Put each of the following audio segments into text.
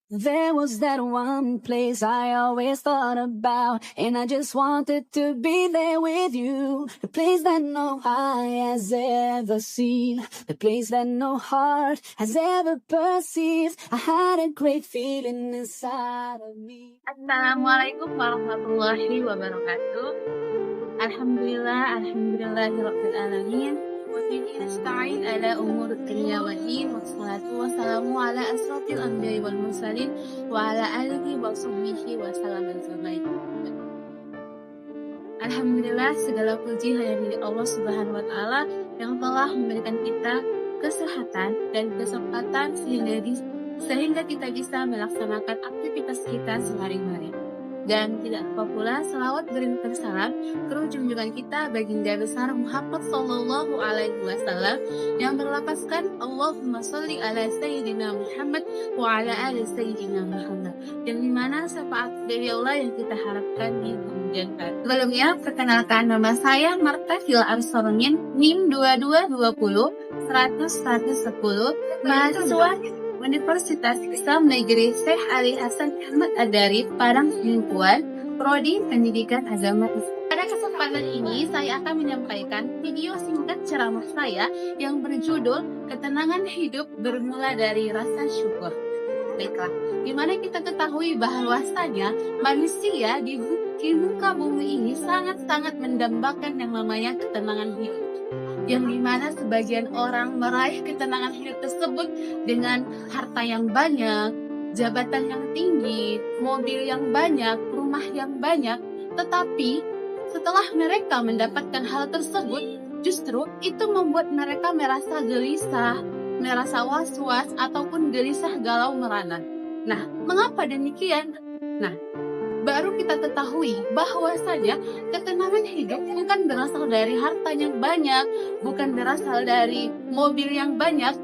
There was that one place I always thought about, and I just wanted to be there with you. The place that no eye has ever seen, the place that no heart has ever perceived. I had a great feeling inside of me. Assalamualaikum warahmatullahi wabarakatuh. Alhamdulillahirabbil alamin. Wa bihi nasta'in ala umur dunya waddin. Wassalatu wassalamu ala asrofil anbiya'i wal mursalin wa ala alihi wa sahbihi wa sallam ajmain. Alhamdulillah, segala puji hanya milik Allah Subhanahu wa taala yang telah memberikan kita kesehatan dan kesempatan sehingga kita bisa melaksanakan aktivitas kita sehari-hari. Dan tidak lupa pula selawat beriringan salam ke junjungan kita baginda besar Muhammad Sallallahu Alaihi Wasallam yang berlapaskan Allahumma sholli ala Sayyidina Muhammad wa ala ali Sayyidina Muhammad, yang dimana syafaat dari Allah yang kita harapkan di kemudian hari. Sebelumnya, perkenalkan nama saya Marta Fil Arsonin, NIM 2220 100 110, mahasiswa Universitas Islam Negeri Syekh Ali Hasan Ahmad Ad-Dari, Padang Penipuan, Prodi Pendidikan Agama Islam. Pada kesempatan ini, saya akan menyampaikan video singkat ceramah saya yang berjudul Ketenangan Hidup Bermula dari Rasa Syukur. Baiklah, dimana kita ketahui bahwasanya manusia di muka bumi ini sangat-sangat mendambakan yang namanya ketenangan hidup, yang dimana sebagian orang meraih ketenangan hidup tersebut dengan harta yang banyak, jabatan yang tinggi, mobil yang banyak, rumah yang banyak. Tetapi setelah mereka mendapatkan hal tersebut, justru itu membuat mereka merasa gelisah, merasa was-was, ataupun gelisah galau merana. Nah, mengapa demikian? Nah, baru kita ketahui bahwasanya ketenangan hidup bukan berasal dari harta yang banyak, bukan berasal dari mobil yang banyak,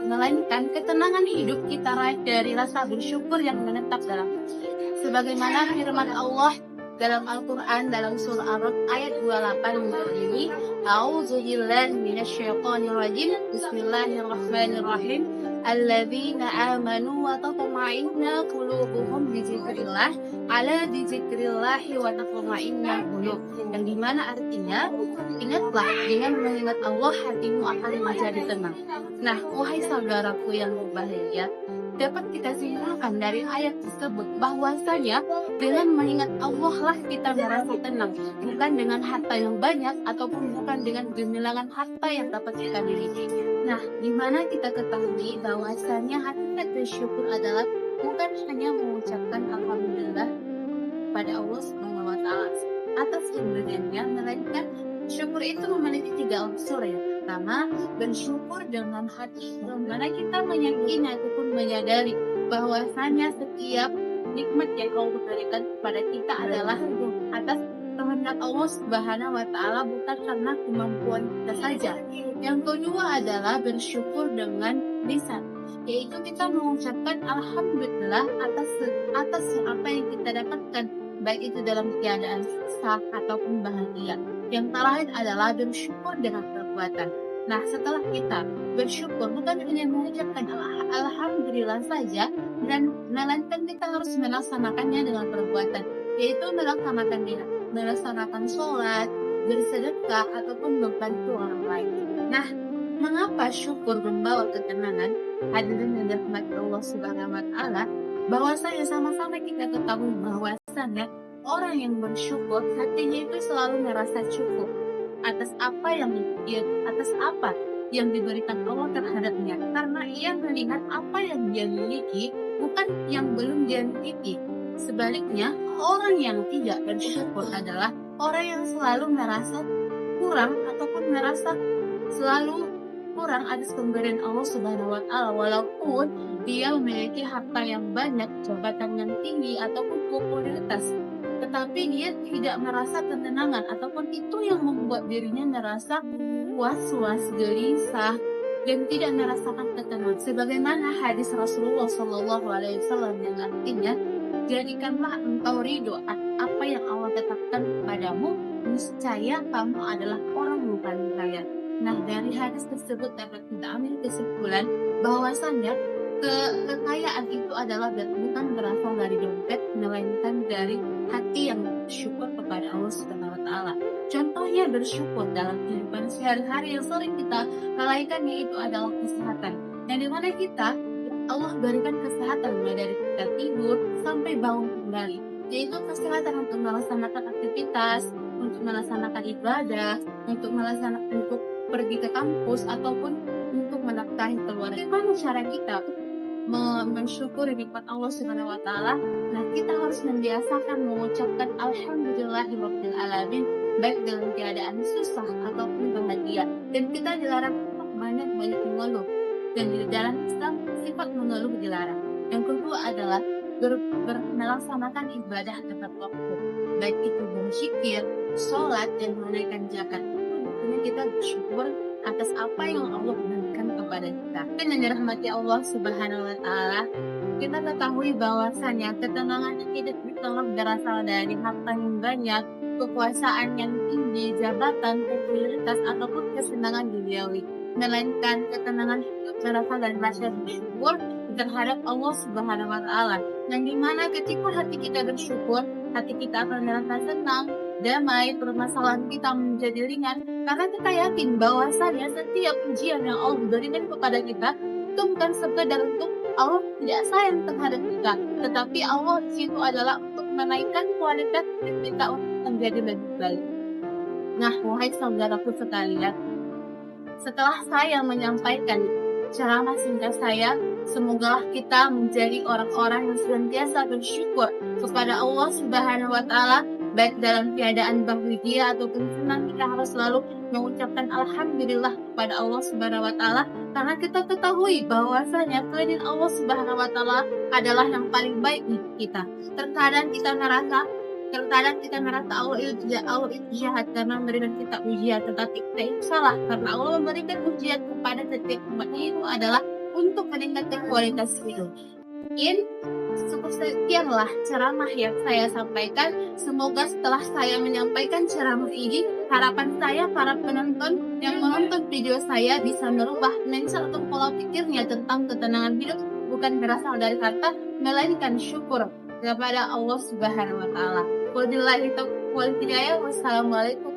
melainkan ketenangan hidup kita raih dari rasa bersyukur yang menetap dalam hati. Sebagaimana firman Allah dalam Al-Quran dalam surah Ar-Ra'd ayat 28 ini, A'udzubillahi minasyaitonir rajim. Bismillahirrahmanirrahim. Alladzina amanu wa tatma'innu qulubuhum bi dzikrillah, ala bi dzikrillah wa tatma'innul qulub. Yang dimana artinya, ingatlah dengan mengingat Allah hatimu akan menjadi tenang. Nah, wahai saudaraku yang berbahagia, dapat kita simpulkan dari ayat tersebut bahwasanya dengan mengingat Allah lah kita merasa tenang, bukan dengan harta yang banyak ataupun bukan dengan gemilangan harta yang dapat kita miliki. Nah, dimana kita ketahui bahwasanya hakikat bersyukur adalah bukan hanya mengucapkan alhamdulillah pada Allah Subhanahu wa taala atas pemberiannya, melainkan syukur itu memiliki 3 unsur. Yang pertama, bersyukur dengan hati, di mana kita meyakini ataupun menyadari bahwasanya setiap nikmat yang Allah berikan kepada kita adalah atas kehendak Allah Subhanahu wa taala, bukan karena kemampuan kita saja. Yang kedua adalah bersyukur dengan lisan, yaitu kita mengucapkan alhamdulillah atas apa yang kita dapatkan, baik itu dalam keadaan susah ataupun bahagia. Yang terakhir adalah bersyukur dengan perbuatan. Nah, setelah kita bersyukur bukan hanya mengucapkan alhamdulillah saja, dan melainkan kita harus melaksanakannya dengan perbuatan, yaitu melaksanakan sholat, bersedekah, ataupun membantu orang lain. Nah, mengapa syukur membawa ketenangan? Hadirin yang dirahmati Allah Subhanahu wa taala, bahwasanya sama-sama kita ketahui bahwasanya orang yang bersyukur hatinya itu selalu merasa cukup atas apa yang diberikan Allah terhadapnya, karena ia melihat apa yang dia miliki, bukan yang belum dia miliki. Sebaliknya, orang yang tidak bersyukur adalah orang yang selalu merasa kurang ataupun merasa selalu kurang atas pemberian Allah Subhanahu wa taala, walaupun dia memiliki harta yang banyak, jabatan yang tinggi ataupun popularitas, tetapi dia tidak merasa ketenangan, ataupun itu yang membuat dirinya merasa was-was, gelisah, dan tidak merasakan ketenangan. Sebagaimana hadis Rasulullah Shallallahu Alaihi Wasallam yang artinya, jadikanlah engkau ridho apa yang Allah tetapkan padamu, niscaya kamu adalah orang yang paling kaya. Nah, dari hadis tersebut dapat kita ambil kesimpulan bahwasannya Kekayaan itu adalah bukan berasal dari dompet, melainkan dari hati yang bersyukur kepada Allah Subhanahu wa Ta'ala. Contohnya bersyukur dalam kehidupan sehari-hari yang sering kita lalaikan, yaitu adalah kesehatan. Yang dimana Allah berikan kesehatan mulai dari kita tidur sampai bangun kembali, yaitu kesehatan untuk melaksanakan aktivitas, untuk melaksanakan ibadah, untuk pergi ke kampus ataupun untuk menafkahi keluarga. Bagaimana cara kita mensyukuri nikmat Allah Subhanahu wa Ta'ala? Nah, kita harus membiasakan mengucapkan alhamdulillahirabbil alamin, baik dalam keadaan susah ataupun bahagia. Dan kita dilarang untuk banyak-banyak mengeluh. Dan di dalam Islam sifat mengeluh dilarang. Yang kedua adalah melaksanakan ibadah tepat waktu, baik itu berzikir, sholat, dan menunaikan zakat. Itu kita bersyukur atas apa yang Allah berikan kepada kita. Dan yang dirahmati Allah Subhanahu wa Ta'ala, kita ketahui bahwasanya ketenangan yang tidak berasal dari harta yang banyak, kekuasaan yang tinggi, jabatan, popularitas, ataupun kesenangan duniawi, melainkan ketenangan hidup berasal dari rasa bersyukur terhadap Allah Subhanahu wa Ta'ala. Yang dimana ketika hati kita bersyukur, hati kita akan merasa senang, damai, permasalahan kita menjadi ringan, karena kita yakin bahwasanya setiap ujian yang Allah berikan kepada kita itu bukan sekedar untuk Allah tidak sayang terhadap kita, tetapi Allah di situ adalah untuk menaikkan kualitas kita untuk menjadi lebih baik. Nah, wahai saudaraku sekalian, setelah saya menyampaikan ceramah singkat saya, semoga kita menjadi orang-orang yang senantiasa bersyukur kepada Allah Subhanahu wa Ta'ala, baik dalam keadaan bahagia ataupun senang. Kita harus selalu mengucapkan alhamdulillah kepada Allah Subhanahu wa Ta'ala, karena kita ketahui bahwasanya kehadiran Allah Subhanahu wa Ta'ala adalah yang paling baik untuk kita. Terkadang kita merasa Allah itu jahat karena memberikan kita ujian, tetapi kita itu salah, karena Allah memberikan ujian kepada setiap umatnya itu adalah untuk meningkatkan kualitas hidup. Mungkin sekianlah ceramah yang saya sampaikan. Semoga setelah saya menyampaikan ceramah ini, harapan saya para penonton yang menonton video saya bisa merubah mindset atau pola pikirnya tentang ketenangan hidup bukan berasal dari harta, melainkan syukur kepada Allah Subhanahu wa Ta'ala. Wabillahi taufiq wal hidayah. Wassalamualaikum